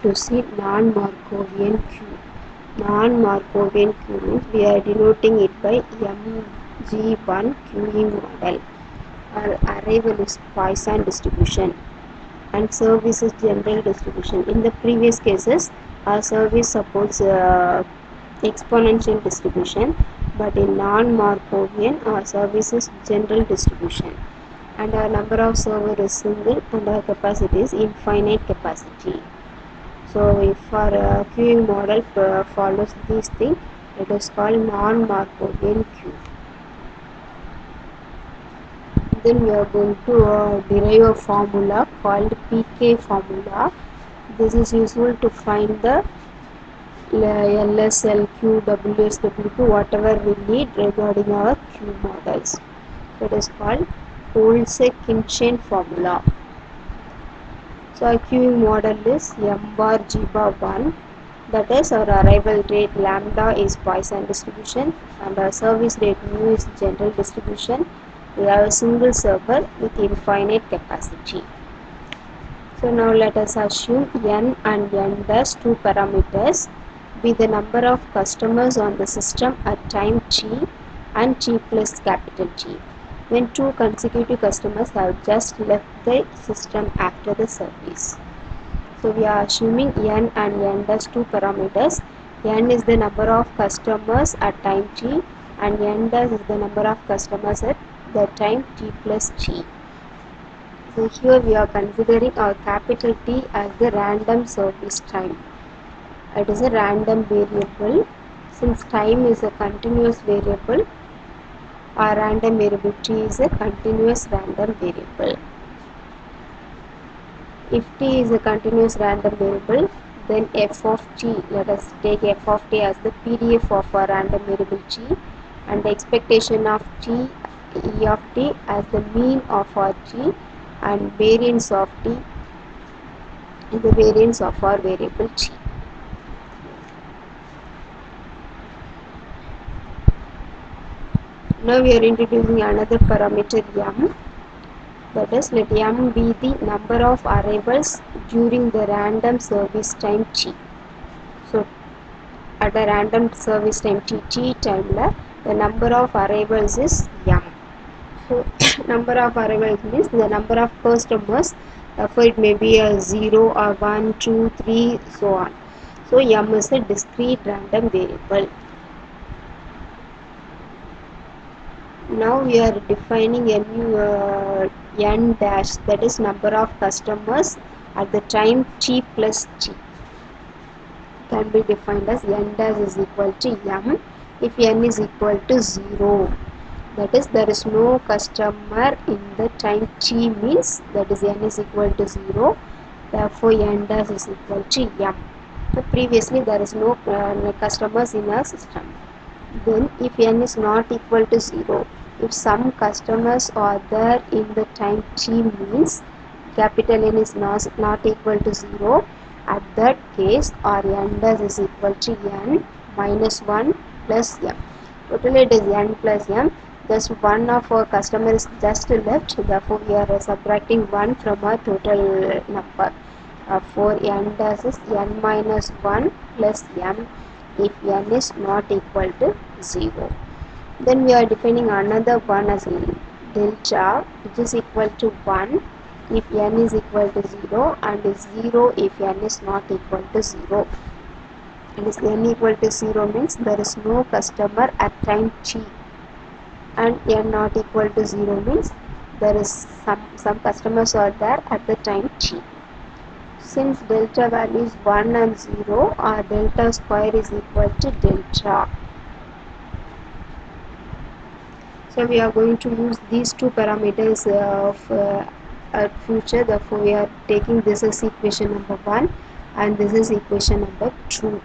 to see non-Markovian Q. Non-Markovian Q means we are denoting it by MG1 queuing model. Our arrival is Poisson distribution and service is general distribution. In the previous cases, our service supports exponential distribution, but in non-Markovian, our service is general distribution, and our number of server is single and our capacity is infinite capacity. So if our queuing model follows these things, it is called non-Markovian queue. Then we are going to derive a formula called PK formula. This is useful to find the LS, LQ, WS, WQ, whatever we need regarding our Q models. So it is called Olse-Khinchin formula. So our queuing model is M bar G bar 1, that is our arrival rate lambda is Poisson distribution and our service rate mu is general distribution. We have a single server with infinite capacity. So now let us assume n and n dash two parameters be the number of customers on the system at time t and t plus capital T, when two consecutive customers have just left the system after the service. So we are assuming n and n dash two parameters. N is the number of customers at time t and n dash is the number of customers at the time t plus t. So here we are considering our capital T as the random service time. It is a random variable. Since time is a continuous variable, our random variable T is a continuous random variable. If T is a continuous random variable, then f of T, let us take f of T as the PDF of our random variable T, and the expectation of T, E of T as the mean of our T, and variance of T is the variance of our variable T. Now we are introducing another parameter M, that is, let M be the number of arrivals during the random service time T. So at a random service time T time, the number of arrivals is M. So number of arrivals means the number of customers, therefore it may be a 0 or 1, 2, 3, so on. So M is a discrete random variable. Now we are defining a new n dash, that is number of customers at the time t plus t, can be defined as n dash is equal to m if n is equal to 0, that is there is no customer in the time t, means that is n is equal to 0, therefore n dash is equal to m. So previously there is no customers in our system. Then if n is not equal to 0, if some customers are there in the time t, means capital N is not equal to 0, at that case our n dash is equal to n minus 1 plus m. Totally it is n plus m, just one of our customers just left, therefore we are subtracting 1 from our total number. For n dash is n minus 1 plus m if n is not equal to 0. Then we are defining another one as delta, which is equal to 1 if n is equal to 0 and is 0 if n is not equal to 0. And is n equal to 0 means there is no customer at time t, and n not equal to 0 means there is some customers are there at the time t. Since delta value is 1 and 0, our delta square is equal to delta. So we are going to use these two parameters at future, therefore we are taking this as equation number 1 and this is equation number 2.